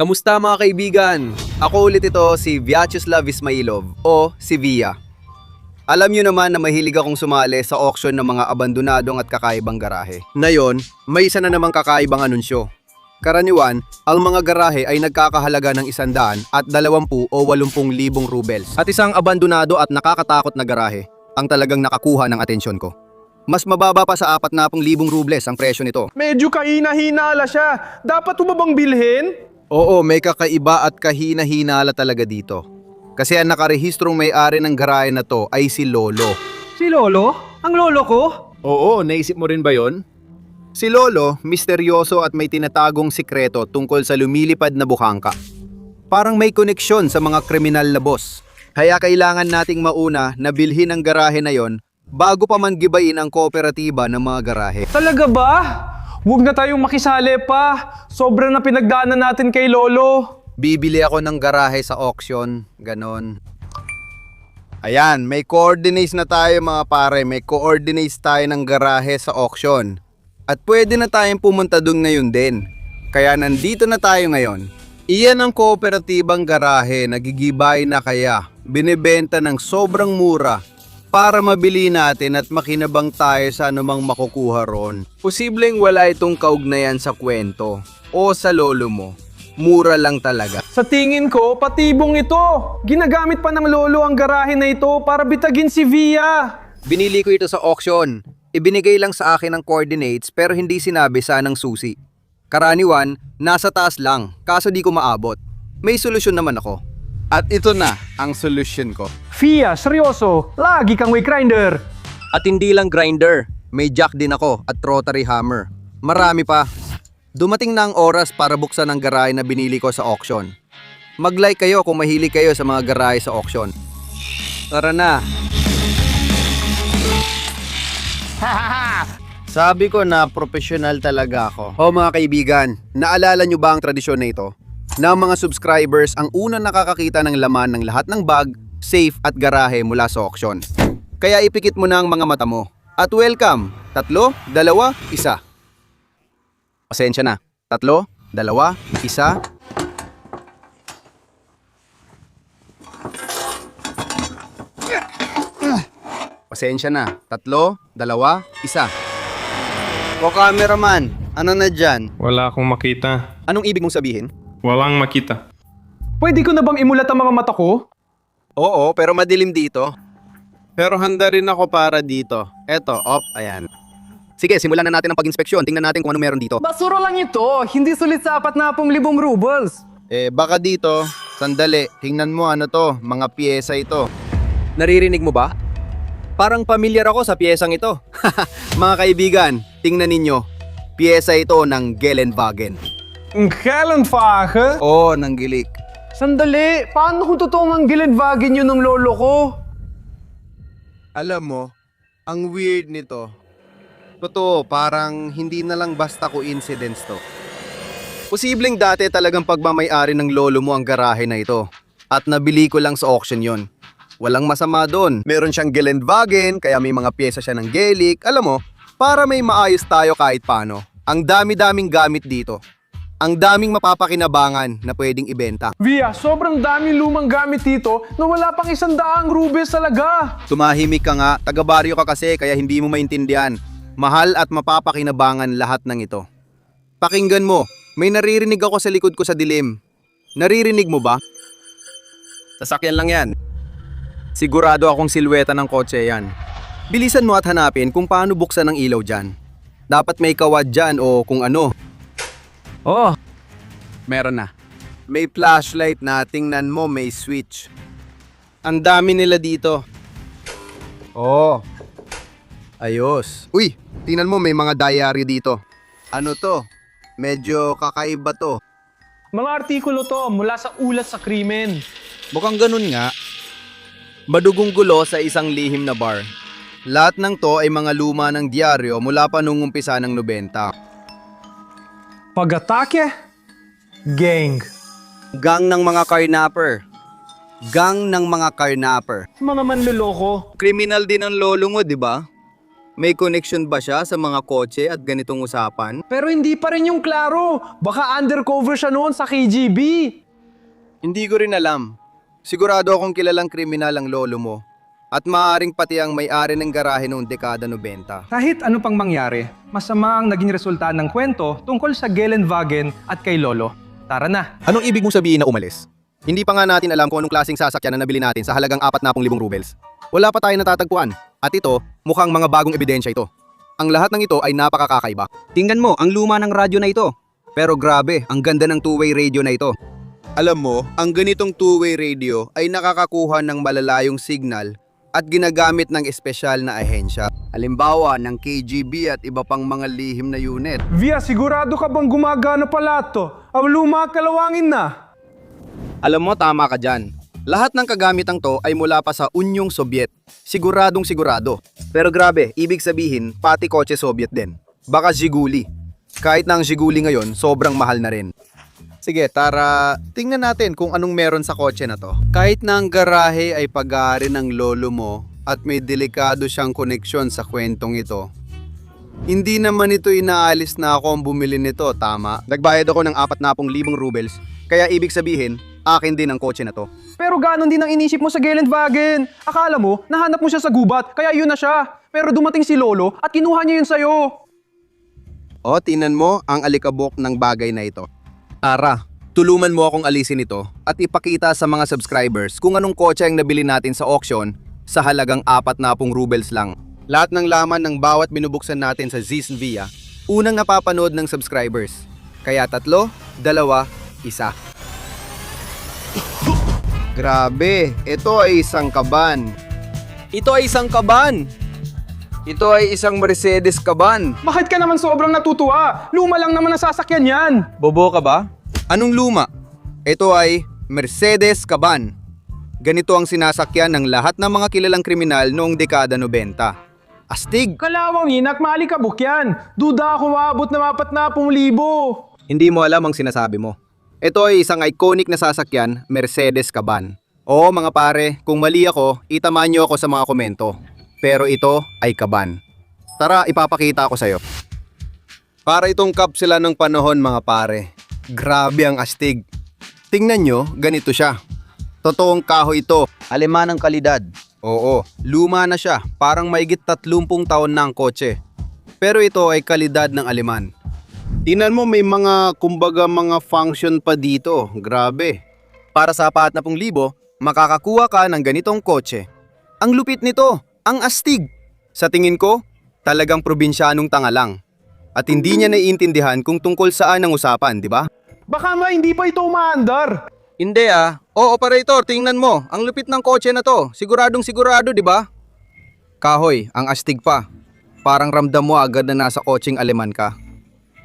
Kamusta mga kaibigan? Ako ulit ito si Vyacheslav Ismailov o si Via. Alam niyo naman na mahilig akong sumali sa auction ng mga abandonadong at kakaibang garahe. Ngayon, may isa na namang kakaibang anunsyo. Karaniwan, ang mga garahe ay nagkakahalaga ng 100 at 20 o 80,000 rubles. At isang abandonado at nakakatakot na garahe ang talagang nakakuha ng atensyon ko. Mas mababa pa sa 40,000 rubles ang presyo nito. Medyo kahina-hinala siya. Dapat mo ba bang bilhin? Oo, may kakaiba at kahina-hinala talaga dito. Kasi ang nakarehistrong may-ari ng garahe na to ay si Lolo. Si Lolo? Ang lolo ko? Oo, naisip mo rin ba yon? Si Lolo, misteryoso at may tinatagong sikreto tungkol sa lumilipad na bukangka. Parang may koneksyon sa mga kriminal na boss. Kaya kailangan nating mauna na bilhin ang garahe na yon bago pa man gibain ang kooperatiba ng mga garahe. Talaga ba? Huwag na tayong makisali pa. Sobra na pinagdaanan natin kay Lolo. Bibili ako ng garahe sa auction, ganon. Ayan, may coordinates na tayo mga pare. May coordinates tayo ng garahe sa auction. At pwede na tayong pumunta doon ngayon din. Kaya nandito na tayo ngayon. Iyan ang kooperatibang garahe, nagigibay na kaya. Binibenta ng sobrang mura para mabili natin at makinabang tayo sa anumang makukuha ron. Posibleng wala itong kaugnayan sa kwento o sa lolo mo. Mura lang talaga. Sa tingin ko, patibong ito. Ginagamit pa ng Lolo ang garahe na ito para bitagin si Via. Binili ko ito sa auction. Ibinigay lang sa akin ang coordinates pero hindi sinabi saan ang susi. Karaniwan, nasa taas lang, kaso di ko maabot. May solusyon naman ako. At ito na ang solusyon ko. Via, seryoso. Lagi kang way grinder. At hindi lang grinder, may jack din ako at rotary hammer. Marami pa. Dumating na ang oras para buksan ang garahe na binili ko sa auction. Mag-like kayo kung mahilig kayo sa mga garahe sa auction. Tara na! Sabi ko na professional talaga ako. O mga kaibigan, naalala nyo ba ang tradisyon na ito? Na ang mga subscribers ang unang nakakakita ng laman ng lahat ng bag, safe at garahe mula sa auction. Kaya ipikit mo na ang mga mata mo. At welcome! 3, 2, 1. Pasensya na. 3, 2, 1. Pasensya na. 3, 2, 1. O cameraman, ano na dyan? Wala akong makita. Anong ibig mong sabihin? Walang makita. Pwede ko na bang imulat ang mga mata ko? Oo, pero madilim dito. Pero handa rin ako para dito. Eto, ayan. Sige, simulan na natin ang pag-inspeksyon. Tingnan natin kung ano meron dito. Basura lang ito. Hindi sulit sa 40,000 rubles. Baka dito. Sandali. Tingnan mo ano to. Mga piyesa ito. Naririnig mo ba? Parang pamilyar ako sa piyesang ito. Mga kaibigan, tingnan ninyo. Piyesa ito ng Geländewagen. Ang Geländewagen? Oo, ng gilik. Sandali. Paano kung totoong ang Geländewagen yun ng lolo ko? Alam mo, ang weird nito. Totoo, parang hindi na lang basta coincidence to. Posibleng dati talagang pagmamay-ari ng lolo mo ang garahe na ito. At nabili ko lang sa auction yon. Walang masama doon. Meron siyang Geländewagen, kaya may mga pyesa siya ng gelik. Alam mo, para may maayos tayo kahit paano. Ang dami-daming gamit dito. Ang daming mapapakinabangan na pwedeng ibenta. Via, sobrang daming lumang gamit dito na wala pang 100 rubles talaga. Tumahimik ka nga, taga-baryo ka kasi kaya hindi mo maintindihan. Mahal at mapapakinabangan lahat ng ito. Pakinggan mo, may naririnig ako sa likod ko sa dilim. Naririnig mo ba? Sasakyan lang yan. Sigurado akong silweta ng kotse yan. Bilisan mo at hanapin kung paano buksan ang ilaw dyan. Dapat may kawad dyan o kung ano. Oh, Meron na. May flashlight na, tingnan mo may switch. Ang dami nila dito. Oh. Ayos. Uy, tingnan mo may mga diary dito. Ano to? Medyo kakaiba to. mga artikulo to mula sa ulat sa krimen. Mukhang ganun nga. Madugong gulo sa isang lihim na bar. Lahat ng to ay mga luma ng diaryo mula pa nung umpisa ng 90. Pag-atake? Gang. Gang ng mga carnapper. Gang ng mga carnapper. Mga manloloko. Kriminal din ang lolo mo, di ba? May connection ba siya sa mga kotse at ganitong usapan? Pero hindi pa rin yung klaro. Baka undercover siya noon sa KGB. Hindi ko rin alam. Sigurado akong kilalang kriminal ang lolo mo. At maaaring pati ang may-ari ng garahe noong dekada 90. Kahit ano pang mangyari, masama ang naging resulta ng kwento tungkol sa Geländewagen at kay Lolo. Tara na. Anong ibig mong sabihin na umalis? Hindi pa nga natin alam kung anong klaseng sasakyan na nabili natin sa halagang 40,000 rubles. Wala pa tayo natatagpuan. At ito, mukhang mga bagong ebidensya ito. Ang lahat ng ito ay napakakakaiba. Tingnan mo, ang luma ng radyo na ito. Pero grabe, ang ganda ng two-way radio na ito. Alam mo, ang ganitong two-way radio ay nakakakuha ng malalayong signal at ginagamit ng espesyal na ahensya. Halimbawa ng KGB at iba pang mga lihim na unit. Via, sigurado ka bang gumagana pala to? Ang luma kalawangin na. Alam mo, tama ka dyan. Lahat ng kagamitang to ay mula pa sa Unyong Sobyet. Siguradong sigurado. Pero grabe, ibig sabihin, pati kotse Sobyet din. Baka Zhiguli. Kahit na ang Zhiguli ngayon, sobrang mahal na rin. Sige, tara, tingnan natin kung anong meron sa kotse na to. Kahit na ang garahe ay pag-aari ng lolo mo at may delikado siyang koneksyon sa kwentong ito, hindi naman ito inaalis na ako ang bumili nito, tama? Nagbayad ako ng 40,000 rubles, kaya ibig sabihin, akin din ang kotse na to. Pero ganon din ang inisip mo sa Geländewagen. Akala mo, nahanap mo siya sa gubat, kaya yun na siya. Pero dumating si Lolo at kinuha niya yun sa'yo. O, tinan mo ang alikabok ng bagay na ito. Tara, tulungan mo akong alisin ito at ipakita sa mga subscribers kung anong kotse ang nabili natin sa auction sa halagang 40 rubles lang. Lahat ng laman ng bawat binubuksan natin sa Zisnvia, unang napapanood ng subscribers. Kaya 3, 2, 1. Grabe, ito ay isang kaban. Ito ay isang kaban. Ito ay isang Mercedes kaban. Bakit ka naman sobrang natutuwa? Luma lang naman ang sasakyan yan. Bobo ka ba? Anong luma? Ito ay Mercedes kaban. Ganito ang sinasakyan ng lahat ng mga kilalang kriminal noong dekada 90. Astig! Kalawang inak, maalikabok yan. Duda ako maabot na 40,000. Hindi mo alam ang sinasabi mo. Ito ay isang iconic na sasakyan, Mercedes kaban. Oo mga pare, kung mali ako, itamaan niyo ako sa mga komento. Pero ito ay kaban. Tara, ipapakita ko sa'yo. Para itong kapsula ng panahon mga pare. Grabe ang astig. Tingnan nyo, ganito siya. Totoong kahoy ito. Aleman ang kalidad. Oo, luma na siya. Parang maigit 30 taon na ang kotse. Pero ito ay kalidad ng Aleman. Tingnan mo, may mga mga function pa dito. Grabe. Para sa 40,000, makakakuha ka ng ganitong kotse. Ang lupit nito. Ang astig. Sa tingin ko, talagang probinsyanong tanga lang. At hindi niya naiintindihan kung tungkol saan ang usapan, di ba? Baka hindi pa ito umaandar. Hindi ah. O operator, tingnan mo. Ang lupit ng kotse na to. Siguradong sigurado, di ba? Kahoy, ang astig pa. Parang ramdam mo agad na nasa kotseng Aleman ka.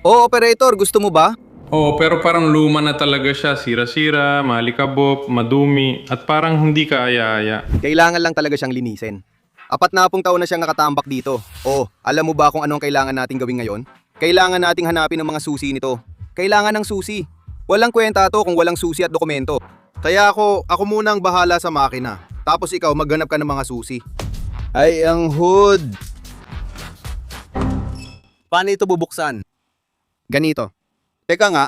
O operator, gusto mo ba? Oo, pero parang luma na talaga siya. Sira-sira, malikabok, madumi, at parang hindi ka aya-aya. Kailangan lang talaga siyang linisin. 40 taon na siyang nakatambak dito. Oh, alam mo ba kung anong kailangan nating gawin ngayon? Kailangan nating hanapin ang mga susi nito. Kailangan ng susi. Walang kwenta to kung walang susi at dokumento. Kaya ako muna ang bahala sa makina. Tapos ikaw maghanap ka ng mga susi. Ay, ang hood. Paano ito bubuksan? Ganito. Teka nga.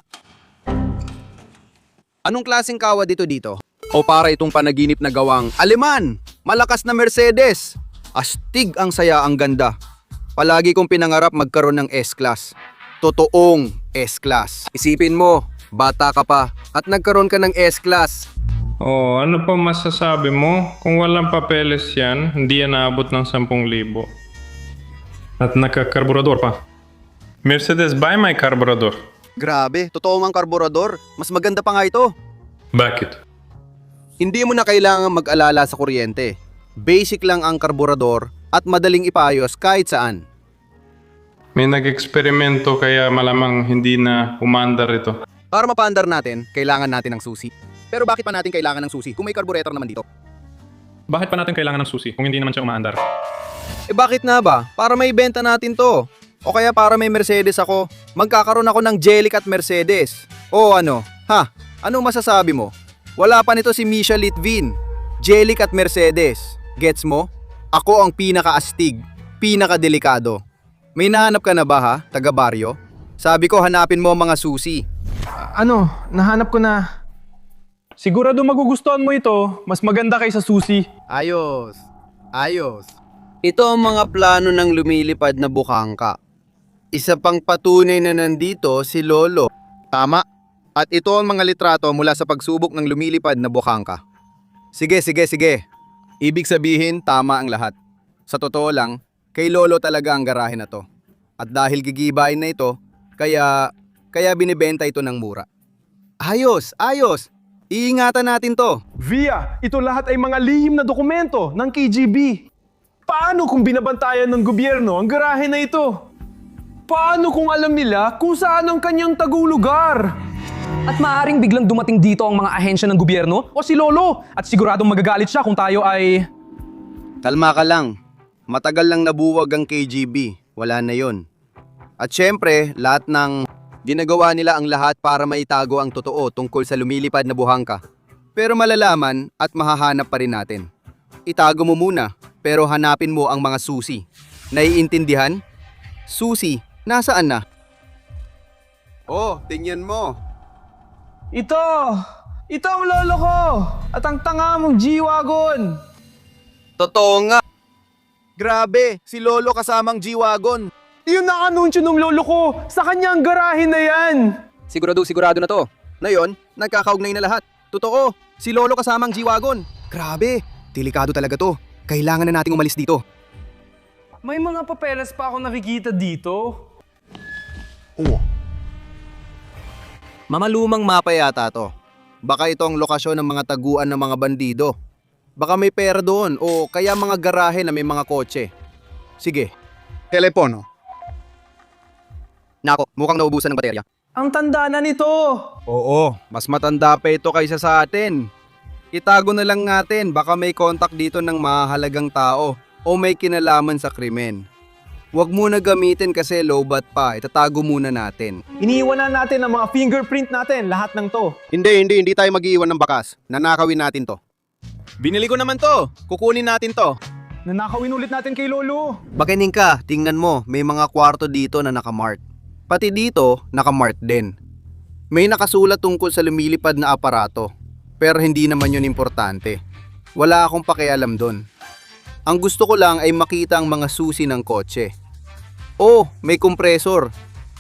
Anong klaseng kawad dito? O para itong panaginip na gawang Aleman! Malakas na Mercedes! Astig ang saya, ang ganda. Palagi kong pinangarap magkaroon ng S-Class. Totoong S-Class. Isipin mo, bata ka pa at nagkaroon ka ng S-Class. Oo, ano pa masasabi mo? Kung walang papeles yan, hindi yan naabot ng 10,000. At nakakarburador pa. Mercedes, buy my carburador. Grabe, totoo ang karburador. Mas maganda pa nga ito. Bakit? Hindi mo na kailangan mag-alala sa kuryente. Basic lang ang karburador at madaling ipayos kahit saan. May nag-eksperimento kaya malamang hindi na umandar ito. Para mapaandar natin, kailangan natin ng susi. Pero bakit pa natin kailangan ng susi kung may carburetor naman dito? Bakit pa natin kailangan ng susi kung hindi naman siya umaandar? Bakit na ba? Para may benta natin to. O kaya para may Mercedes ako, magkakaroon ako ng Jelic at Mercedes. O ano? Ha? Anong masasabi mo? Wala pa nito si Misha Litvin. Jelic at Mercedes. Gets mo? Ako ang pinaka-astig. pinakadelikado. May nahanap ka na ba ha, taga baryo? Sabi ko hanapin mo ang mga susi. Nahanap ko na. Sigurado magugustuhan mo ito. Mas maganda kaysa susi. Ayos. Ito ang mga plano ng lumilipad na bukangka. Isa pang patunay na nandito si Lolo. Tama. At ito ang mga litrato mula sa pagsubok ng lumilipad na bukangka. Sige. Ibig sabihin, tama ang lahat. Sa totoo lang, kay Lolo talaga ang garahe na to. At dahil gigibain na ito, kaya binibenta ito ng mura. Ayos! Iingatan natin to. Via, ito lahat ay mga lihim na dokumento ng KGB. Paano kung binabantayan ng gobyerno ang garahe na ito? Paano kung alam nila kung saan ang kanyang tagulugar? At maaaring biglang dumating dito ang mga ahensya ng gobyerno o si Lolo at siguradong magagalit siya kung tayo ay... Kalma ka lang. Matagal lang nabuwag ang KGB. Wala na yon. At syempre, lahat ng ginagawa nila ang lahat para maitago ang totoo tungkol sa lumilipad na buhangka. Pero malalaman at mahahanap pa rin natin. Itago mo muna, pero hanapin mo ang mga susi. Naiintindihan? Susi, nasaan na? Oh, tingnan mo. Ito ang lolo ko at ang tanga mong G-Wagon. Totoo nga. Grabe, si Lolo kasamang G-Wagon. Yun ang anunsyo ng lolo ko sa kanyang garahe na yan. Sigurado na to. Ngayon, nagkakaugnay na lahat. Totoo, si Lolo kasamang G-Wagon. Grabe, delikado talaga to. Kailangan na nating umalis dito. May mga papeles pa ako nakikita dito. Mamalumang mapa yata to. Baka ito ang lokasyon ng mga taguan ng mga bandido. Baka may pera doon o kaya mga garahe na may mga kotse. Sige. Telepono. Nako, mukhang naubusan ng baterya. Ang tanda na nito. Oo, mas matanda pa ito kaysa sa atin. Itago na lang natin, baka may contact dito ng mahalagang tao o may kinalaman sa krimen. Huwag muna gamitin kasi lowbat pa, itatago muna natin. Iniiwan na natin ang mga fingerprint natin, lahat ng to. Hindi tayo mag-iiwan ng bakas. Nanakawin natin to. Binili ko naman to, kukunin natin to. Nanakawin ulit natin kay Lolo. Bakining ka, tingnan mo, may mga kwarto dito na nakamart. Pati dito, nakamart din. May nakasulat tungkol sa lumilipad na aparato. Pero hindi naman yun importante. Wala akong pakialam doon. Ang gusto ko lang ay makita ang mga susi ng kotse. Oh, may kompresor.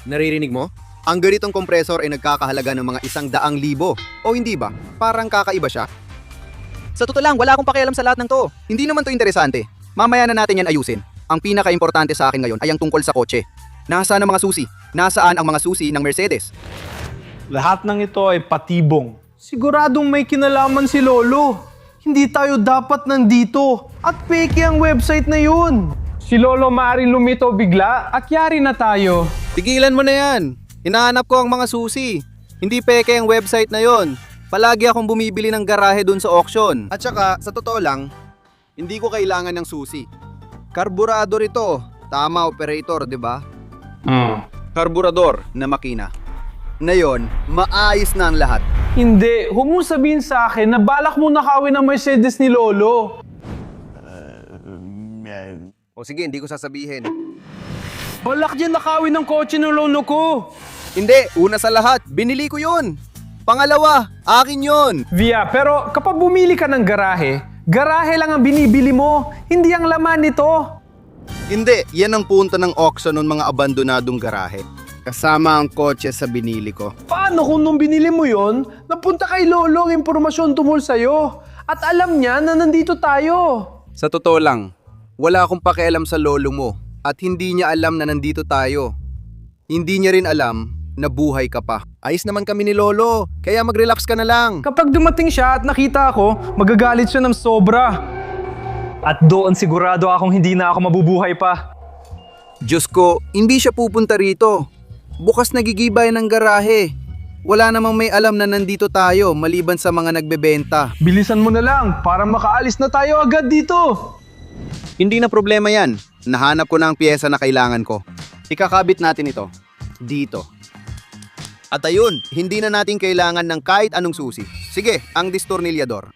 Naririnig mo? Ang ganitong kompresor ay nagkakahalaga ng mga 100,000. O hindi ba? Parang kakaiba siya. Sa totoo lang, wala akong pakialam sa lahat ng to. Hindi naman to interesante. Mamaya na natin yan ayusin. Ang pinaka-importante sa akin ngayon ay ang tungkol sa kotse. Nasaan ang mga susi? Nasaan ang mga susi ng Mercedes? Lahat ng ito ay patibong. Siguradong may kinalaman si Lolo. Hindi tayo dapat nandito. At peke ang website na yun. Si Lolo maaaring lumito bigla at yari na tayo. Tigilan mo na yan. Hinahanap ko ang mga susi. Hindi peke ang website na yon. Palagi akong bumibili ng garahe dun sa auction. At saka, sa totoo lang, hindi ko kailangan ng susi. Karburador ito. Tama, operator, di ba? Karburador na makina. Na yon, maayos na ang lahat. Hindi, huwag mong sabihin sa akin na balak mo nakawin ang Mercedes ni Lolo. O sige, hindi ko sasabihin. Balak niya nakawin ang kotse ng lolo ko. Hindi, una sa lahat, binili ko yun. Pangalawa, akin yun. Via, pero kapag bumili ka ng garahe lang ang binibili mo, hindi ang laman nito. Hindi, yan ang punto ng auction ng mga abandonadong garahe. Kasama ang kotse sa binili ko. Paano kung nung binili mo yon, napunta kay Lolo ang impormasyon tungkol sa'yo at alam niya na nandito tayo? Sa totoo lang, wala akong pakialam sa lolo mo at hindi niya alam na nandito tayo. Hindi niya rin alam na buhay ka pa. Ayos naman kami ni Lolo, kaya mag-relax ka na lang. Kapag dumating siya at nakita ako, magagalit siya ng sobra. At doon sigurado akong hindi na ako mabubuhay pa. Diyos ko, hindi siya pupunta rito. Bukas nagigibay ng garahe. Wala namang may alam na nandito tayo maliban sa mga nagbebenta. Bilisan mo na lang para makaalis na tayo agad dito. Hindi na problema yan. Nahanap ko na ang piyesa na kailangan ko. Ikakabit natin ito. Dito. At ayun, hindi na natin kailangan ng kahit anong susi. Sige, ang distornilyador.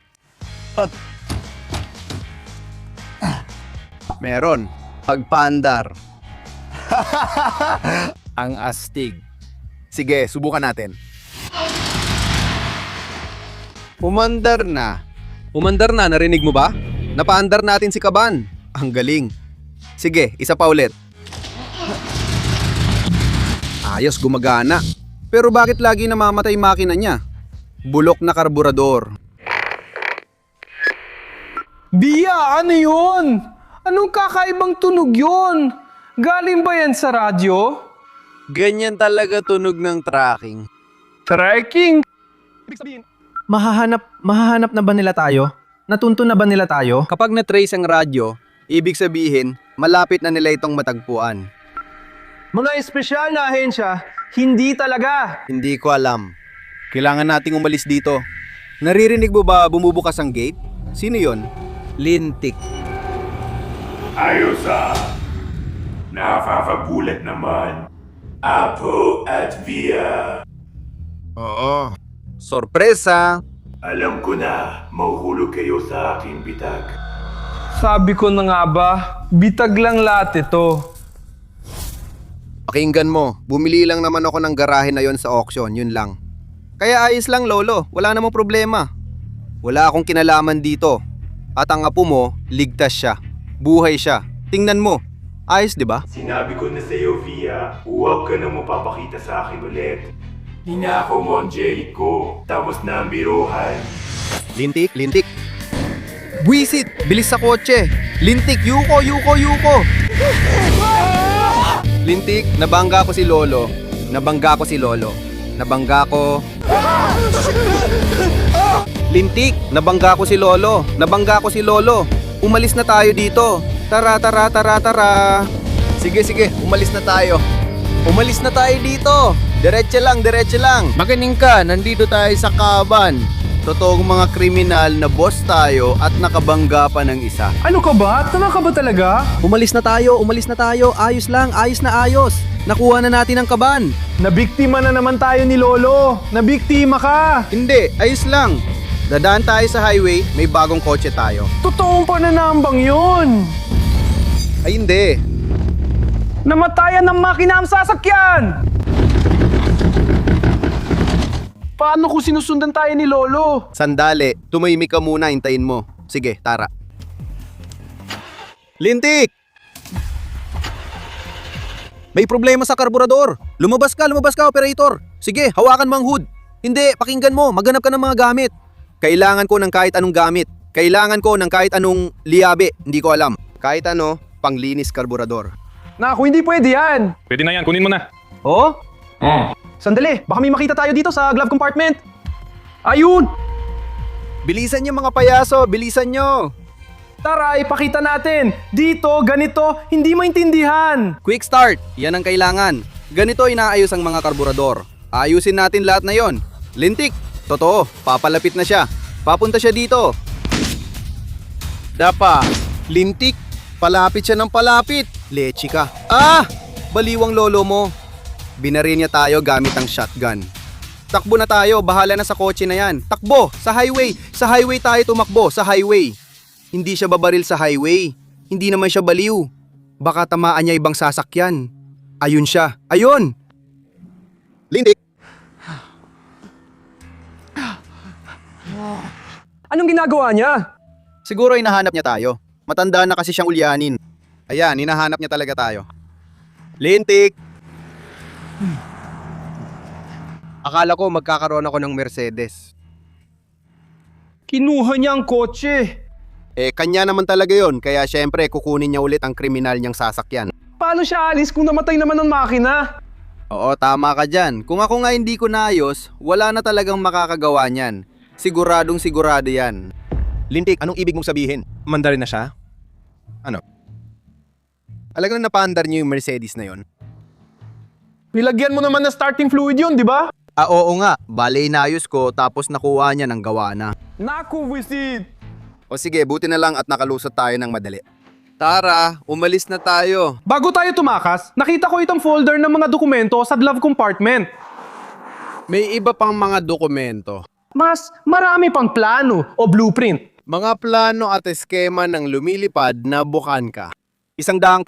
Meron. Pagpaandar. Ang astig. Sige, subukan natin. Umandar na. Umandar na, narinig mo ba? Napaandar natin si Kaban. Ang galing. Sige, isa pa ulit. Ayos, gumagana. Pero bakit lagi namamatay makina niya? Bulok na karburador. Bia, ano yun? Anong kakaibang tunog yun? Galing ba yan sa radyo? Ganyan talaga tunog ng tracking. Trekking? Mahahanap na ba nila tayo? Natunto na ba nila tayo? Kapag na-trace ang radyo, ibig sabihin, malapit na nila itong matagpuan. Mga espesyal na ahensya, hindi talaga. Hindi ko alam. Kailangan nating umalis dito. Naririnig mo ba bumubukas ang gate? Sino yon? Lintik. Ayos ah! Nakakagulat naman. Apo at Via. Oo. Sorpresa! Alam ko na, mahuhulog kayo sa aking bitag. Sabi ko na nga ba, bitag lang lahat ito. Pakinggan mo, bumili lang naman ako ng garahe na yon sa auction, yun lang. Kaya ayos lang lolo, wala namang problema. Wala akong kinalaman dito. At ang apo mo, ligtas siya. Buhay siya. Tingnan mo. Ayos, di ba? Sinabi ko na sa'yo, Via, huwag ka na mapapakita sa akin ulit. Hinako mo ang jelly ko, tapos na ang biruhan. Lintik, lintik. Buisit, bilis sa kotse. Lintik, yuko, yuko, yuko. Lintik, nabangga ko si Lolo. Nabangga ko si Lolo. Nabangga ko. Lintik, nabangga ko si Lolo. Nabangga ko si Lolo. Umalis na tayo dito. Tara, tara, tara, tara. Sige, sige, umalis na tayo. Umalis na tayo dito. Diretso lang, diretso lang. Magaling ka, nandito tayo sa Kaban. Totoong mga kriminal na boss tayo at nakabangga pa ng isa. Ano ka ba? Tama ka ba talaga? Umalis na tayo, umalis na tayo. Ayos lang, ayos na ayos. Nakuha na natin ang Kaban. Nabiktima na naman tayo ni Lolo. Nabiktima ka. Hindi, ayos lang. Dadaan tayo sa highway, may bagong kotse tayo. Totoong pananambang yun. Ay hindi. Namatayan ng makina ang sasakyan. Paano kung sinusundan tayo ni Lolo? Sandali, tumahimik ka muna, hintayin mo. Sige, tara. Lintik! May problema sa karburador. Lumabas ka, operator. Sige, hawakan mo ang hood. Hindi, pakinggan mo, maghanap ka ng mga gamit. Kailangan ko ng kahit anong gamit. Kailangan ko ng kahit anong liabe, hindi ko alam. Kahit ano, panglinis karburador. Naku, hindi pwede yan. Pwede na yan, kunin mo na. Oh? Sandali, baka may makita tayo dito sa glove compartment. Ayun! Bilisan nyo mga payaso, bilisan nyo. Tara, ipakita natin. Dito, ganito, hindi maintindihan. Quick start, yan ang kailangan. Ganito inaayos ang mga karburador. Ayusin natin lahat na yon. Lintik, totoo, papalapit na siya. Papunta siya dito. Dapa, lintik, palapit siya ng palapit. Lechi ka. Ah! Baliwang lolo mo. Binaril niya tayo gamit ang shotgun. Takbo na tayo, bahala na sa kotse na yan. Takbo, sa highway. Sa highway tayo tumakbo, sa highway. Hindi siya babaril sa highway. Hindi naman siya baliw. Baka tamaan niya ibang sasakyan. Ayun siya, ayun! Lindik! Anong ginagawa niya? Siguro hinahanap niya tayo. Matanda na kasi siyang ulyanin. Ayan, hinahanap niya talaga tayo. Lintik! Akala ko magkakaroon ako ng Mercedes. Kinuha niya ang kotse. Kanya naman talaga yon, kaya syempre kukunin niya ulit ang kriminal niyang sasakyan. Paano siya alis kung namatay naman ang makina? Oo, tama ka dyan. Kung ako nga hindi ko naayos, wala na talagang makakagawa niyan. Siguradong sigurado yan. Lintik, anong ibig mong sabihin? Mandarin na siya? Ano? Alam na napaandar niyo yung Mercedes na yon? Nilagyan mo naman ng starting fluid yun, di ba? Oo nga, bale inayos ko tapos nakuha niya ng gawa na. Naku, wisit! O sige, buti na lang at nakalusot tayo ng madali. Tara, umalis na tayo. Bago tayo tumakas, nakita ko itong folder ng mga dokumento sa glove compartment. May iba pang mga dokumento. Mas marami pang plano o blueprint. Mga plano at eskema ng lumilipad na bukanka. 100%.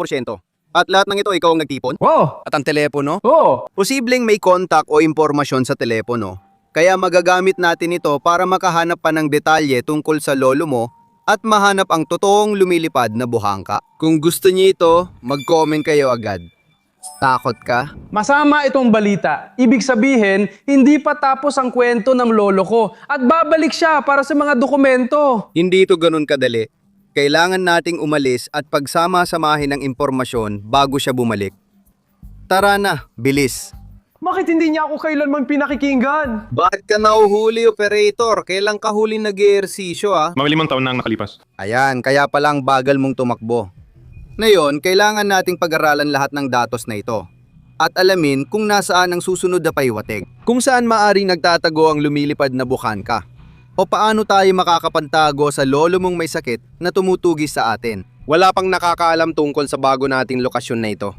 At lahat ng ito ikaw ang nagtipon? Wow! At ang telepono? Oo! Posibleng may contact o impormasyon sa telepono. Kaya magagamit natin ito para makahanap pa ng detalye tungkol sa lolo mo at mahanap ang totoong lumilipad na buhangka. Kung gusto niyo ito, mag-comment kayo agad. Takot ka? Masama itong balita. Ibig sabihin, hindi pa tapos ang kwento ng lolo ko at babalik siya para sa mga dokumento. Hindi ito ganun kadali. Kailangan nating umalis at pagsama-samahin ng impormasyon bago siya bumalik. Tara na, bilis. Bakit hindi niya ako kailanman pinakikinggan? Bakit ka nauhuli, operator? Kailan ka huli nag-ehersisyo Malimang taon na ang nakalipas. Ayan, kaya palang bagal mong tumakbo. Ngayon, kailangan nating pag-aralan lahat ng datos na ito at alamin kung nasaan ang susunod na paywatig. Kung saan maaring nagtatago ang lumilipad na bukanka. O paano tayo makakapagtago sa lolo mong may sakit na tumutugis sa atin. Wala pang nakakaalam tungkol sa bago nating lokasyon na ito.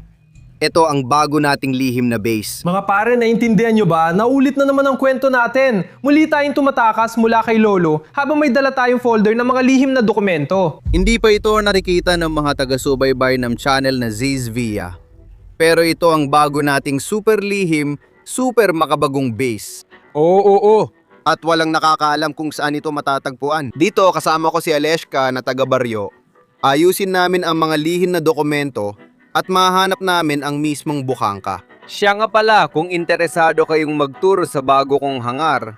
Ito ang bago nating lihim na base. Mga pare, naintindihan nyo ba? Naulit na naman ang kwento natin. Muli tayong tumatakas mula kay Lolo habang may dala tayong folder ng mga lihim na dokumento. Hindi pa ito nakikita ng mga taga-subaybay ng channel na Ziz Via. Pero ito ang bago nating super lihim, super makabagong base. Oo. At walang nakakaalam kung saan ito matatagpuan. Dito kasama ko si Aleshka na taga-baryo. Ayusin namin ang mga lihim na dokumento at mahanap namin ang mismong buhangka. Siya nga pala, kung interesado kayong magturo sa bago kong hangar,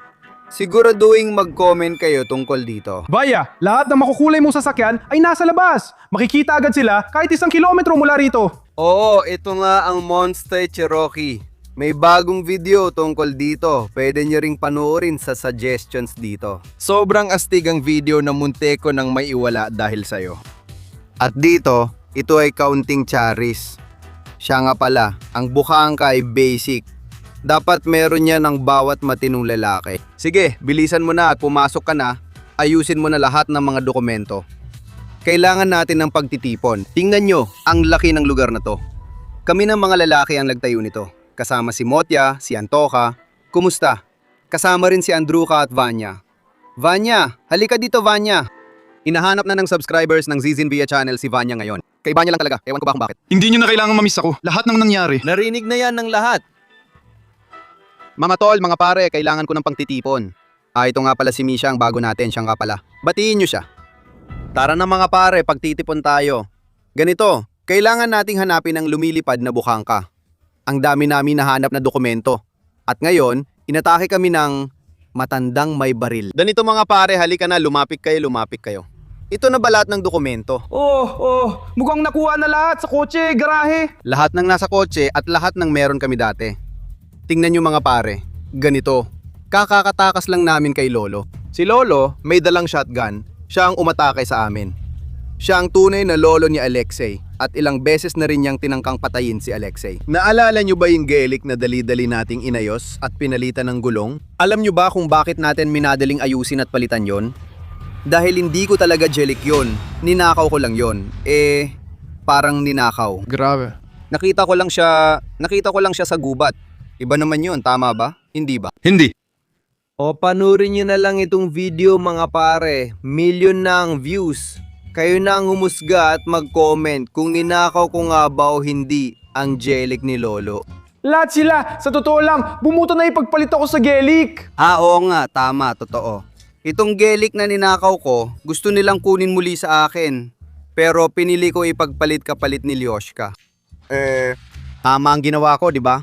siguraduhin mag-comment kayo tungkol dito. Vaya, lahat ng makukulay mong sasakyan ay nasa labas. Makikita agad sila kahit 1 kilometro mula rito. Oo, ito nga ang Monster Cherokee. May bagong video tungkol dito. Pwede nyo ring panoorin sa suggestions dito. Sobrang astig ang video na munti ko nang may iwala dahil sa'yo. At dito, ito ay Counting Charis. Siya nga pala, ang buhangka ay basic. Dapat meron niya ng bawat matinong lalaki. Sige, bilisan mo na at pumasok ka na. Ayusin mo na lahat ng mga dokumento. Kailangan natin ng pagtitipon. Tingnan nyo, ang laki ng lugar na to. Kami ng mga lalaki ang nagtayo nito. Kasama si Motya, si Antoka. Kumusta? Kasama rin si Andruka at Vanya. Vanya, halika dito Vanya. Hinahanap na ng subscribers ng Zizin Via channel si Vanya ngayon. Kay Vanya lang talaga, ewan ko ba kung bakit. Hindi nyo na kailangan mamiss ako. Lahat ng nangyari. Narinig na yan ng lahat. Mga tol, mga pare, kailangan ko ng pagtitipon. Ito nga pala si Misha, ang bago natin, siya nga pala. Batiin nyo siya. Tara na mga pare, pagtitipon tayo. Ganito, kailangan nating hanapin ang lumilipad na buhangka. Ang dami namin nahanap na dokumento. At ngayon, inatake kami ng matandang may baril. Ganito mga pare, halika na, lumapit kayo. Ito na ba lahat ng dokumento? Mukhang nakuha na lahat sa kotse, garahe. Lahat ng nasa kotse at lahat ng meron kami dati. Tingnan nyo mga pare, ganito. Kakakatakas lang namin kay Lolo. Si Lolo may dalang shotgun, siya ang umatake sa amin. Siya ang tunay na lolo ni Alexei at ilang beses na rin niyang tinangkang patayin si Alexei. Naalala nyo ba yung gelik na dali-dali nating inayos at pinalitan ng gulong? Alam nyo ba kung bakit natin minadaling ayusin at palitan yon? Dahil hindi ko talaga gelik yon, ninakaw ko lang yon. Parang ninakaw. Grabe. Nakita ko lang siya sa gubat. Iba naman yun, tama ba? Hindi ba? Hindi. O panurin nyo na lang itong video mga pare. Million na ang views. Kayo na ang humusga at mag-comment kung ninakaw ko nga ba o hindi ang gelik ni Lolo. Lahat sila, sa totoo lang, bumuto na ipagpalit ako sa gelik. Oo nga, tama, totoo. Itong gelik na ninakaw ko, gusto nilang kunin muli sa akin. Pero pinili ko ipagpalit kapalit ni Lyoshka. Tama ang ginawa ko, di ba?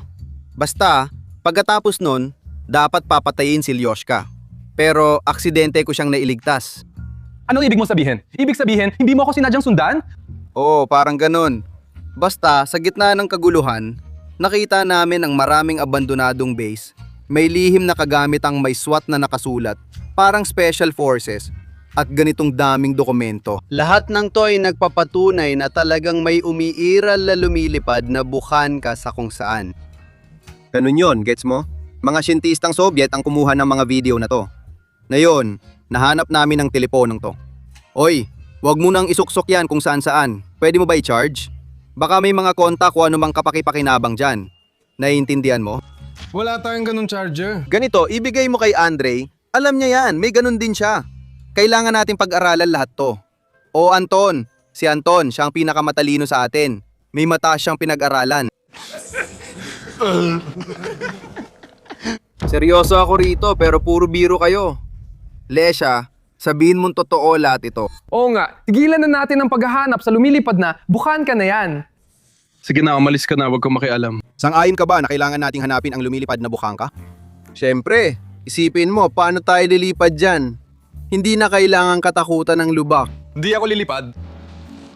Basta, pagkatapos nun, dapat papatayin si Lyoshka. Pero aksidente ko siyang nailigtas. Anong ibig mong sabihin? Ibig sabihin, hindi mo ako sinadyang sundan? Oo, parang ganun. Basta, sa gitna ng kaguluhan, nakita namin ang maraming abandonadong base. May lihim na kagamit ang may SWAT na nakasulat, parang Special Forces, at ganitong daming dokumento. Lahat ng to ay nagpapatunay na talagang may umiiral na lumilipad na buhangka sa kung saan. Ganun yon, gets mo? Mga siyentistang Soviet ang kumuha ng mga video na to. Ngayon, nahanap namin ang teleponong to. Oy, wag mo nang isuksok yan kung saan-saan. Pwede mo ba i-charge? Baka may mga kontak o anumang kapakipakinabang dyan. Naiintindihan mo? Wala tayong ganun charger. Ganito, ibigay mo kay Andre. Alam niya yan, may ganun din siya. Kailangan natin pag-aralan lahat to. O Anton, Si Anton, siya ang pinakamatalino sa atin. May mataas siyang pinag-aralan. Seryoso ako rito pero puro biro kayo. Lesha, sabihin mong totoo lahat ito. Oo nga, tigilan na natin ang paghahanap sa lumilipad na Bukhanka na yan. Sige na, umalis ka na, huwag kang makialam. Sang-ayon ka ba na kailangan nating hanapin ang lumilipad na Bukhanka? Siyempre, isipin mo paano tayo lilipad dyan. Hindi na kailangan katakutan ng lubak. Hindi ako lilipad.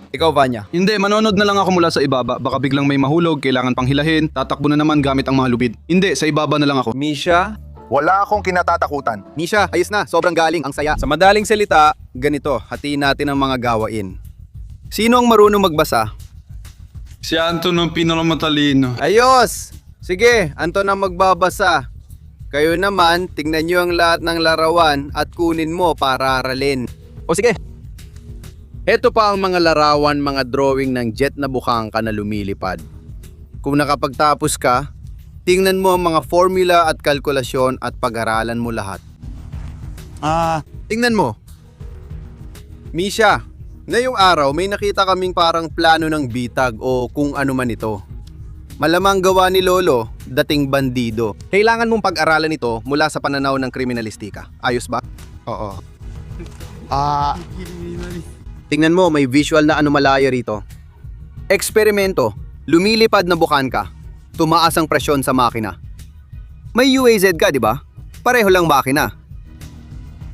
Ikaw, Vanya. Hindi, manonood na lang ako mula sa ibaba. Baka biglang may mahulog, kailangan pang hilahin, tatakbo na naman gamit ang mga lubid. Hindi, sa ibaba na lang ako. Misha? Wala akong kinatatakutan. Misha, ayos na. Sobrang galing. Ang saya. Sa madaling salita, ganito. Hatiin natin ang mga gawain. Sino ang marunong magbasa? Si Anton ang pinakamatalino. Ayos! Sige, Anton ang magbabasa. Kayo naman, tingnan nyo ang lahat ng larawan at kunin mo para aralin. O sige. Heto pa ang mga larawan, mga drawing ng jet na Bukhanka na lumilipad. Kung nakapagtapos ka, tingnan mo ang mga formula at kalkulasyon at pag-aralan mo lahat. Tingnan mo. Misha, ngayong araw may nakita kaming parang plano ng bitag o kung ano man ito. Malamang gawa ni Lolo, dating bandido. Kailangan mong pag-aralan ito mula sa pananaw ng kriminalistika. Ayos ba? Oo. Tingnan mo, may visual na anomalya rito. Eksperimento, lumilipad na Bukhanka. Tumaas ang presyon sa makina. May UAZ ka, di ba? Pareho lang makina.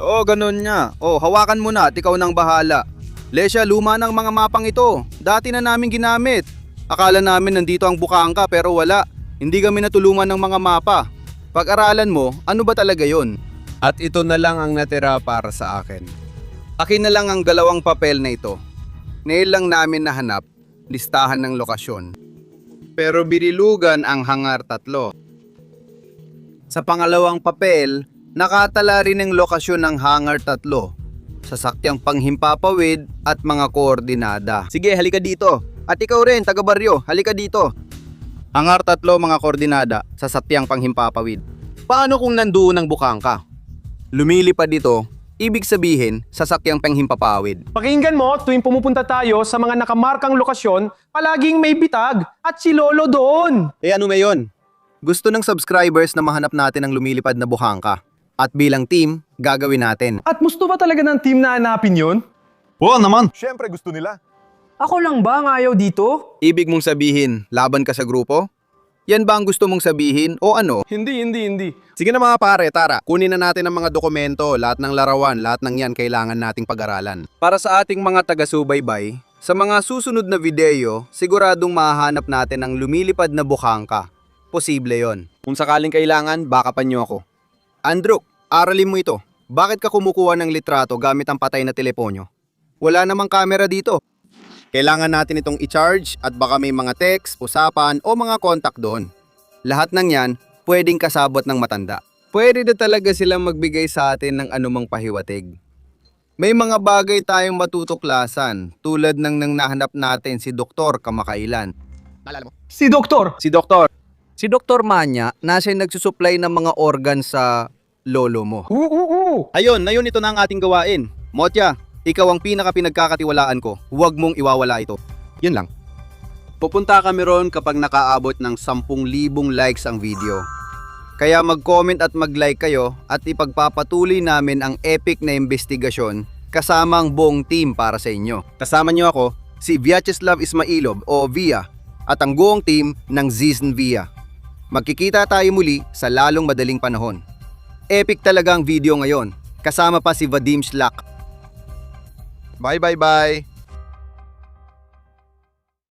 Oo, ganun nga. Oh, hawakan mo na at ikaw nang bahala. Lesha, luma ng mga mapang ito. Dati na namin ginamit. Akala namin nandito ang Bukhanka pero wala. Hindi kami natulungan ng mga mapa. Pag-aralan mo, ano ba talaga yon? At ito na lang ang natira para sa akin. Akin na lang ang 2 papel na ito. Ngayon lang namin nahanap, listahan ng lokasyon. Pero birilugan ang hangar 3. Sa pangalawang papel, nakatala rin ang lokasyon ng hangar 3. Sasakyang panghimpapawid at mga koordinada. Sige, halika dito. At ikaw rin, taga-baryo, halika dito. Hangar 3 mga koordinada, sasakyang panghimpapawid. Paano kung nandoon ang Bukhanka? Lumilipad dito. Ibig sabihin, sasakyang panghimpapawid. Pakinggan mo, tuwing pumupunta tayo sa mga nakamarkang lokasyon, palaging may bitag at si Lolo doon. Ano may yon? Gusto ng subscribers na mahanap natin ang lumilipad na Bukhanka. At bilang team, gagawin natin. At gusto ba talaga ng team na hanapin yun? Oo naman. Siyempre gusto nila. Ako lang ba ang ayaw dito? Ibig mong sabihin, laban ka sa grupo? Yan ba ang gusto mong sabihin o ano? Hindi. Sige na mga pare, tara. Kunin na natin ang mga dokumento, lahat ng larawan, lahat ng yan kailangan nating pag-aralan. Para sa ating mga taga-subaybay, sa mga susunod na video, siguradong mahahanap natin ang lumilipad na Bukhanka. Posible yon. Kung sakaling kailangan, backupan nyo ako. Andrew, aralin mo ito. Bakit ka kumukuha ng litrato gamit ang patay na teleponyo? Wala namang camera dito. Kailangan natin itong i-charge at baka may mga text, usapan o mga contact doon. Lahat ng yan, pwedeng kasabot ng matanda. Pwede na talaga silang magbigay sa atin ng anumang pahiwatig. May mga bagay tayong matutuklasan tulad ng nang nahanap natin si Doktor kamakailan. Si Doktor. Si Doktor Manya, nasa nagsusupply ng mga organ sa lolo mo. Ayun ito na ang ating gawain. Motya, ikaw ang pinaka-pinagkakatiwalaan ko. Huwag mong iwawala ito. Yun lang. Pupunta kami ron kapag nakaabot ng 10,000 likes ang video. Kaya mag-comment at mag-like kayo at ipagpapatuloy namin ang epic na investigasyon kasama ang buong team para sa inyo. Kasama nyo ako, si Vyacheslav Ismailov o Via at ang buong team ng Zizn Via. Magkikita tayo muli sa lalong madaling panahon. Epic talaga ang video ngayon. Kasama pa si Vadim Shlak. Bye.